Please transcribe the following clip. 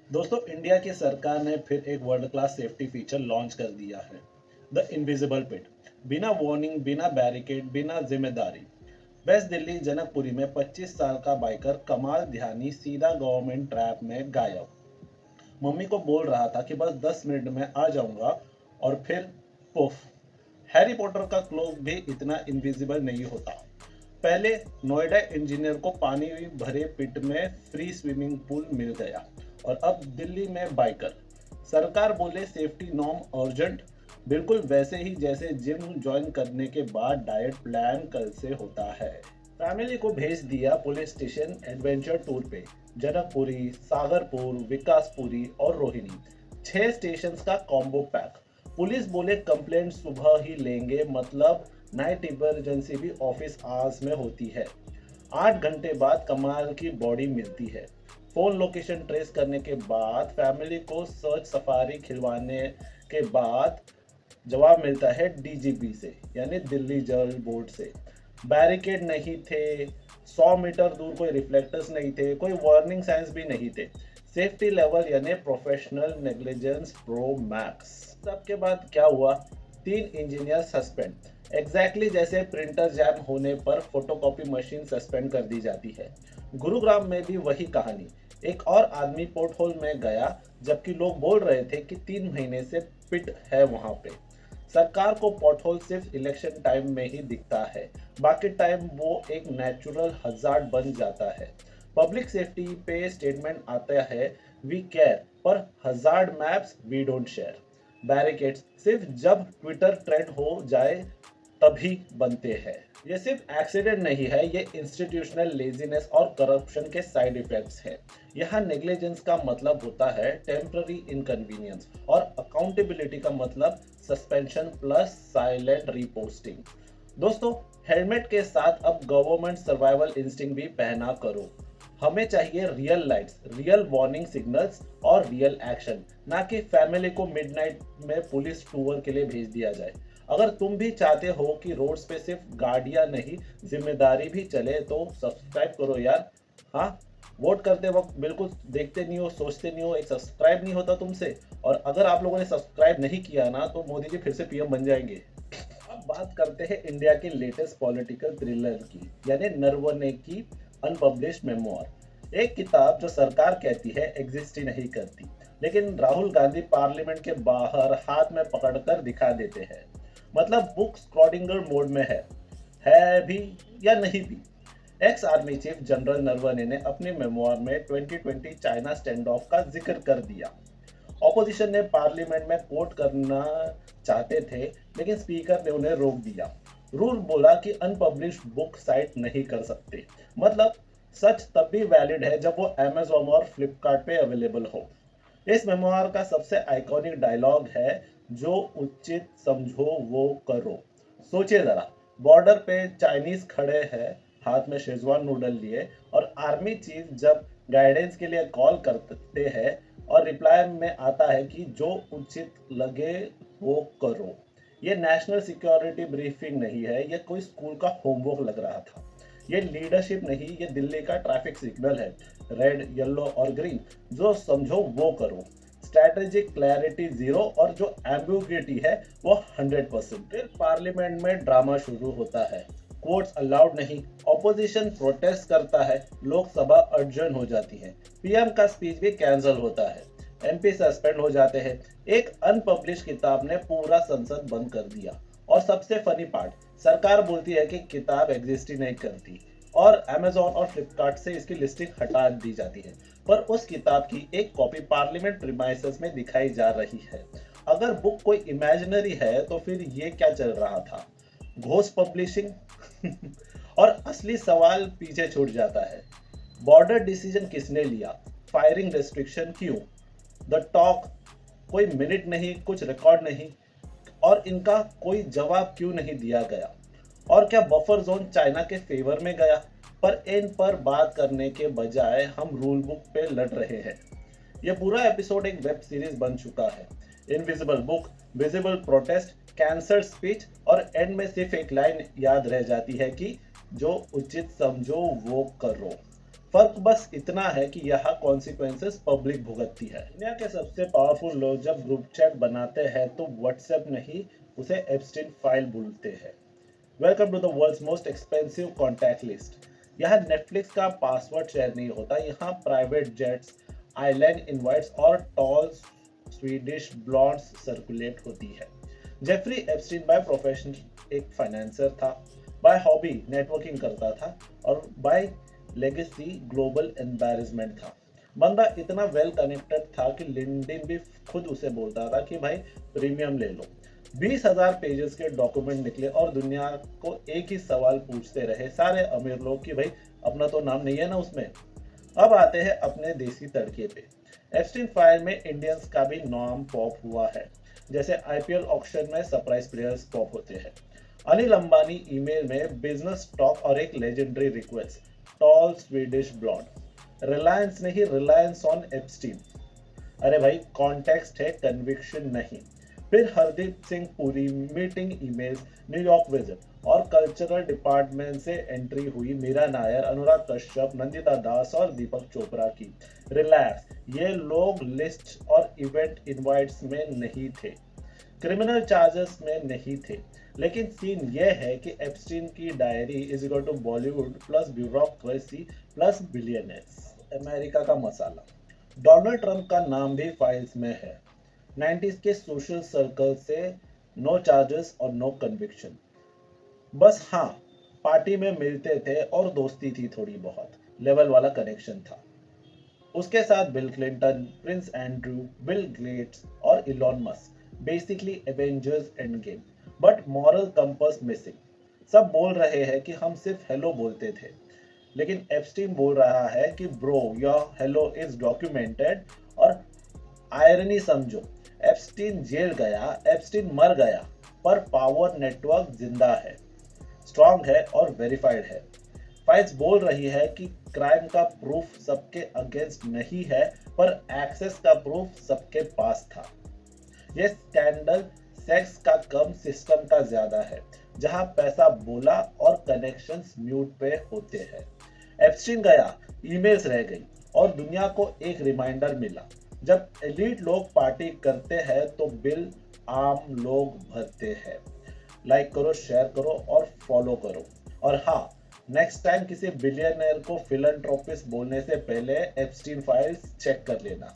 दोस्तों, इंडिया की सरकार ने फिर एक world class safety feature launch कर दिया है, द इनविजिबल पिट। बिना वार्निंग, बिना बैरिकेड, बिना जिम्मेदारी। वेस्ट दिल्ली जनकपुरी में 25 साल का बाइकर कमाल ध्यानी सीधा गवर्नमेंट ट्रैप में गायब। मम्मी को बोल रहा था कि बस 10 मिनट में आ जाऊंगा, और फिर पुफ। हैरी पॉटर का क्लोक भी इतना इनविजिबल नहीं होता। पहले नोएडा इंजीनियर को पानी भरे पिट में फ्री स्विमिंग पूल मिल गया, और अब दिल्ली में बाइकर। सरकार बोले सेफ्टी नॉर्म अर्जेंट, बिल्कुल वैसे ही जैसे जिम ज्वाइन करने के बाद डाइट प्लान कल से होता है। फैमिली को भेज दिया पुलिस स्टेशन एडवेंचर टूर पे। जनकपुरी, सागरपुर, विकासपुरी और रोहिणी, 6 स्टेशन का कॉम्बो पैक। पुलिस बोले कंप्लेंट सुबह ही लेंगे, मतलब नाइट इमरजेंसी भी ऑफिस आवर्स में होती है। 8 घंटे बाद कमाल की बॉडी मिलती है। फोन लोकेशन ट्रेस करने के बाद, फैमिली को सर्च सफारी खिलवाने के बाद जवाब मिलता है डीजीपी से, यानी दिल्ली जल बोर्ड से। बैरिकेड नहीं थे, 100 मीटर दूर कोई रिफ्लेक्टर्स नहीं थे, कोई वार्निंग साइंस भी नहीं थे। सेफ्टी लेवल यानी प्रोफेशनल नेग्लिजेंस प्रो मैक्स। सबके बाद क्या हुआ? 3 इंजीनियर सस्पेंड। एग्जैक्टली जैसे प्रिंटर जैम होने पर फोटोकॉपी मशीन सस्पेंड कर दी जाती है। गुरुग्राम में भी वही कहानी। एक और आदमी पोर्ट होल में गया, जबकि लोग बोल रहे थे कि 3 महीने से पिट है वहां पे। सरकार को पॉटहोल सिर्फ इलेक्शन टाइम में ही दिखता है, बाकी टाइम वो एक नेचुरल हजार्ड बन जाता है। पब्लिक सेफ्टी पे स्टेटमेंट आता है, वी केयर, पर hazard maps we don't share. Barricades सिर्फ जब ट्विटर ट्रेंड हो जाए तभी बनते हैं। ये सिर्फ एक्सीडेंट नहीं है, ये इंस्टीट्यूशनल लेजीनेस और करप्शन के साइड इफेक्ट्स हैं। यहाँ नेग्लिजेंस का मतलब होता है टेम्पररी इनकन्वीनियंस, और अकाउंटेबिलिटी का मतलब सस्पेंशन प्लस साइलेंट रिपोस्टिंग। दोस्तों, हेलमेट के साथ अब गवर्नमेंट सर्वाइवल इंस्टिंक्ट भी पहना करो। हमें चाहिए real lights, real warning signals और रियल एक्शन, ना कि फैमिली को मिडनाइट में पुलिस टूर के लिए भेज दिया जाए। अगर तुम भी चाहते हो कि रोड्स पे सिर्फ गाड़ियां नहीं, जिम्मेदारी भी चले, तो सब्सक्राइब करो यार। हाँ, वोट करते वक्त बिल्कुल देखते नहीं हो, सोचते नहीं हो, एक सब्सक्राइब नहीं होता तुमसे। और अगर आप लोगों ने सब्सक्राइब नहीं किया ना, तो मोदी जी फिर से पीएम बन जाएंगे। अब बात करते हैं इंडिया की लेटेस्ट पॉलिटिकल थ्रिलर की, यानी नरवणे की अनपब्लिश्ड मेमोयर। एक किताब जो सरकार कहती है एग्जिस्ट ही नहीं करती, लेकिन राहुल गांधी पार्लियामेंट के बाहर हाथ में पकड़कर दिखा देते हैं। मतलब बुक स्क्रॉडिंगर मोड में है भी या नहीं भी। Ex army chief general Naravane ने अपने मेमोयर में 2020 चाइना स्टैंड ऑफ का जिक्र कर दिया। ऑपोजिशन ने पार्लियामेंट में कोट करना चाहते थे, लेकिन स्पीकर ने उन्हें रोक दिया। रूल बोला कि अनपब्लिश्ड बुक साइट नहीं कर सकते। मतलब सच तब भी वैलिड है जब वो अमेजोन और फ्लिपकार्ट पे अवेलेबल हो। इस मेमोयर का सबसे आइकॉनिक डायलॉग है, जो उचित समझो वो करो। सोचिए जरा, बॉर्डर पे चाइनीज खड़े हैं, हाथ में शेजवान नूडल लिए, और आर्मी चीफ जब गाइडेंस के लिए कॉल करते हैं, और रिप्लाई में आता है कि जो उचित लगे वो करो। ये नेशनल सिक्योरिटी ब्रीफिंग नहीं है, ये कोई स्कूल का होमवर्क लग रहा था। ये लीडरशिप नहीं, ये दिल्ली का ट्रैफिक सिग्नल है, रेड, येलो और ग्रीन। जो समझो वो करो। स्ट्रैटेजिक क्लैरिटी जीरो, और जो एम्बिग्युइटी है वो 100%। फिर पार्लियामेंट में ड्रामा शुरू होता है। कोर्ट्स अलाउड नहीं, ऑपोजिशन प्रोटेस्ट करता है, लोकसभा अर्जन हो जाती है, पीएम का स्पीच भी कैंसिल होता है, एमपी सस्पेंड हो जाते हैं। एक अनपब्लिश किताब ने पूरा संसद बंद कर दिया। और सबसे फनी पार्ट, सरकार बोलती है कि किताब एग्जिस्ट ही नहीं करती, और अमेजोन और फ्लिपकार्ट से इसकी लिस्टिंग हटा दी जाती है। पर उस किताब की एक कॉपी पार्लियामेंट प्रीमाइसेस में दिखाई जा रही है। अगर बुक कोई इमेजिनरी है, तो फिर ये क्या चल रहा था? Ghost publishing? और असली सवाल पीछे छूट जाता है, बॉर्डर डिसीजन किसने लिया? फायरिंग रेस्ट्रिक्शन क्यों? द टॉक, कोई मिनट नहीं, कुछ रिकॉर्ड नहीं, और इनका कोई जवाब क्यों नहीं दिया गया? और क्या बफर जोन चाइना के फेवर में गया? पर इन पर बात करने के बजाय हम रूल बुक पे लड़ रहे हैं। यह पूरा एपिसोड एक वेब सीरीज बन चुका है। Invisible book, visible protest, cancer speech, और एंड में सिर्फ एक लाइन याद रह जाती है कि जो उचित समझो वो करो। फर्क बस इतना है कि यहाँ कॉन्सिक्वेंसेस पब्लिक भुगतती है। दुनिया के सबसे पावरफुल लोग जब ग्रुप चैट बनाते हैं तो व्हाट्सएप नहीं, उसे एप्स्टीन फाइल बोलते हैं। Welcome to the world's most expensive contact list. यहाँ नेटफ्लिक्स का पासवर्ड शेयर नहीं होता, यहाँ प्राइवेट जेट्स, आइलैंड इनवाइट्स और टॉल स्वीडिश ब्लॉन्ड्स सर्कुलेट होती है। जेफरी एप्स्टीन बाय प्रोफेशन एक फाइनेंसर था, बाय हॉबी नेटवर्किंग करता था और बाय लेगेसी ग्लोबल एम्बैरेसमेंट था। बंदा इतना वेल कनेक्टेड था कि लिंक्डइन भी खुद उसे बोलता था कि भाई प्रीमियम ले लो। 20,000 पेजेस के डॉक्यूमेंट निकले और दुनिया को एक ही सवाल पूछते रहे सारे अमीर लोग कि भाई अपना तो नाम नहीं है ना उसमें। अब आते हैं अपने देसी तड़के पे। एप्स्टीन फाइल में इंडियंस का भी नाम पॉप हुआ है, जैसे आईपीएल ऑक्शन में सरप्राइज प्लेयर्स पॉप होते हैं। अनिल अंबानी ईमेल में बिजनेस टॉक और एक legendary request, tall Swedish blonde. Reliance नहीं, रिलायंस ऑन एप्स्टीन। अरे भाई कॉन्टेक्स्ट है, कन्विक्शन नहीं। फिर Hardeep Singh Puri meeting emails, New York visit और कल्चरल डिपार्टमेंट से एंट्री हुई मीरा नायर, अनुराग कश्यप, नंदिता दास और दीपक चोपड़ा की। रिलैक्स, ये लोग लिस्ट और इवेंट इनवाइट्स में नहीं थे, क्रिमिनल चार्जेस में नहीं थे। लेकिन सीन ये है कि एप्स्टीन की diary is equal to Bollywood plus bureaucracy plus billionaires. America का मसाला। डोनाल्ड ट्रंप का नाम भी फाइल्स में है। 90s के सोशल सर्कल से नो चार्जेस और नो कन्विक्शन। बस हाँ, पार्टी में मिलते थे और दोस्ती थी, थोड़ी बहुत लेवल वाला कनेक्शन था। उसके साथ Bill Clinton, Prince Andrew, Bill Gates और Elon Musk, basically Avengers Endgame, but moral compass missing. सब बोल रहे हैं कि हम सिर्फ हेलो बोलते थे, लेकिन एप्स्टीन बोल रहा है कि bro your hello is documented. और आयरनी समझो, एप्स्टीन जेल गया, एप्स्टीन मर गया, पर पावर नेटवर्क जिंदा है, स्ट्रांग है और वेरीफाइड है। फाइल्स बोल रही है कि क्राइम का प्रूफ सबके अगेंस्ट नहीं है, पर एक्सेस का प्रूफ सबके पास था। ये स्कैंडल सेक्स का कम, सिस्टम का ज्यादा है, जहां पैसा बोला और कनेक्शंस म्यूट पे होते हैं। एप्स्टीन गया, ईमेल्स रह गई और दुनिया को एक रिमाइंडर मिला, जब एलीट लोग पार्टी करते हैं तो बिल आम लोग भरते हैं। लाइक करो, शेयर करो और फॉलो करो। और हाँ, नेक्स्ट टाइम किसी बिलियनर को फिलैंथ्रोपिस्ट बोलने से पहले एप्स्टीन फाइल्स चेक कर लेना।